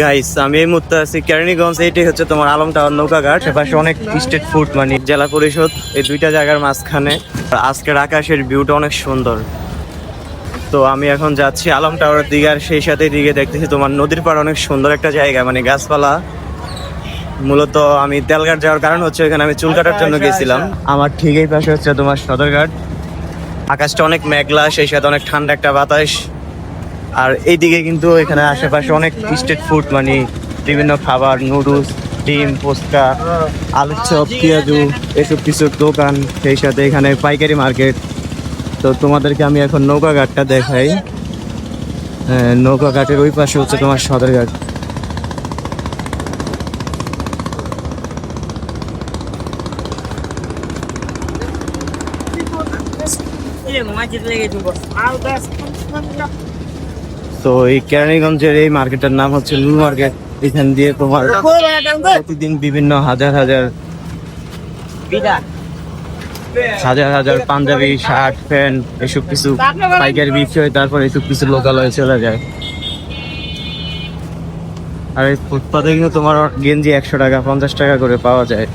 Guys আমি এই মুহূর্তে আছি কেরানীগঞ্জ। এইটাই হচ্ছে তোমার আলম টাওয়ার নৌকাঘাট। সেপাশে অনেক স্ট্রিট ফুড মানে জেলা পরিষদ, এই দুইটা জায়গার মাঝখানে। আজকের আকাশের ভিউটা অনেক সুন্দর। তো আমি এখন যাচ্ছি আলম টাওয়ারের দিকে, আর সেই সাথে দিকে দেখতেছি তোমার নদীর পাড় অনেক সুন্দর একটা জায়গা, মানে গাছপালা। মূলত আমি তেলঘাট যাওয়ার কারণ হচ্ছে এখানে আমি চুল কাটার জন্য গেছিলাম। আমার ঠিক এই পাশে হচ্ছে তোমার সদরঘাট। আকাশটা অনেক মেঘলা, সেই সাথে অনেক ঠান্ডা একটা বাতাস। আর এইদিকে কিন্তু এখানে আশেপাশে অনেক স্ট্রিট ফুড মানে বিভিন্ন খাবার, নুডলস, ডিম, ফুচকা, আলুর চপ, পেঁয়াজু, এসব কিছুর দোকান। সেই সাথে এখানে পাইকারি মার্কেট। তো তোমাদেরকে আমি এখন নৌকাঘাটটা দেখাই। নৌকাঘাটের ওই পাশে হচ্ছে তোমার সদরঘাট। তো এই কেরানীগঞ্জের এই মার্কেটের নাম হচ্ছে নুন মার্কেট। এখান দিয়ে তোমার প্রতিদিন বিভিন্ন হাজার হাজার পাঞ্জাবি, শার্ট, প্যান্ট, এসব কিছু পাইকারি বিক্রি হয়। তারপর এসব কিছু লোকাল হয়ে চলে যায়। আর এই ফুটপাতে কিন্তু তোমার গেঞ্জি 100 টাকা, 50 টাকা করে পাওয়া যায়।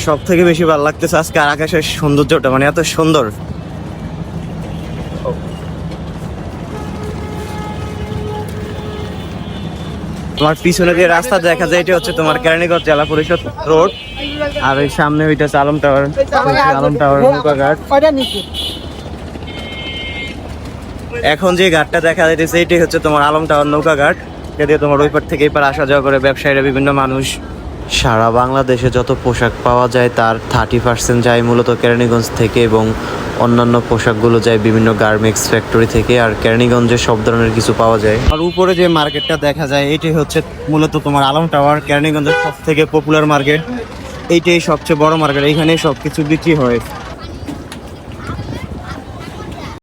সব থেকে বেশি ভালো লাগতেছে আজকে আর আকাশের সৌন্দর্যটা, মানে এত সুন্দর। তোমার পিছনে যে রাস্তা দেখা যায় এটা হচ্ছে তোমার কেরানীগঞ্জ জেলা পরিষদ রোড। আর ওই সামনে ওইটা আলম টাওয়ার, আলম টাওয়ার নৌকাঘাট। এখন যে ঘাটটা দেখা যাইতেছে এটাই হচ্ছে তোমার আলম টাওয়ার নৌকাঘাট। যদি তোমার ওই পার থেকে এই পার আসা যাওয়া করে ব্যবসায়ীরা, বিভিন্ন মানুষ। সারা বাংলাদেশে যত পোশাক পাওয়া যায় তার 30% যায় মূলত কেরানীগঞ্জ থেকে, এবং অন্যান্য পোশাকগুলো যায় বিভিন্ন গার্মেন্টস ফ্যাক্টরি থেকে। আর কেরানীগঞ্জে সব ধরনের কিছু পাওয়া যায়। আর উপরে যে মার্কেটটা দেখা যায় এটাই হচ্ছে মূলত তোমার আলম টাওয়ার, কেরানীগঞ্জের সব থেকে পপুলার মার্কেট। এইটাই সবচেয়ে বড় মার্কেট, এইখানে সব কিছু বিক্রি হয়।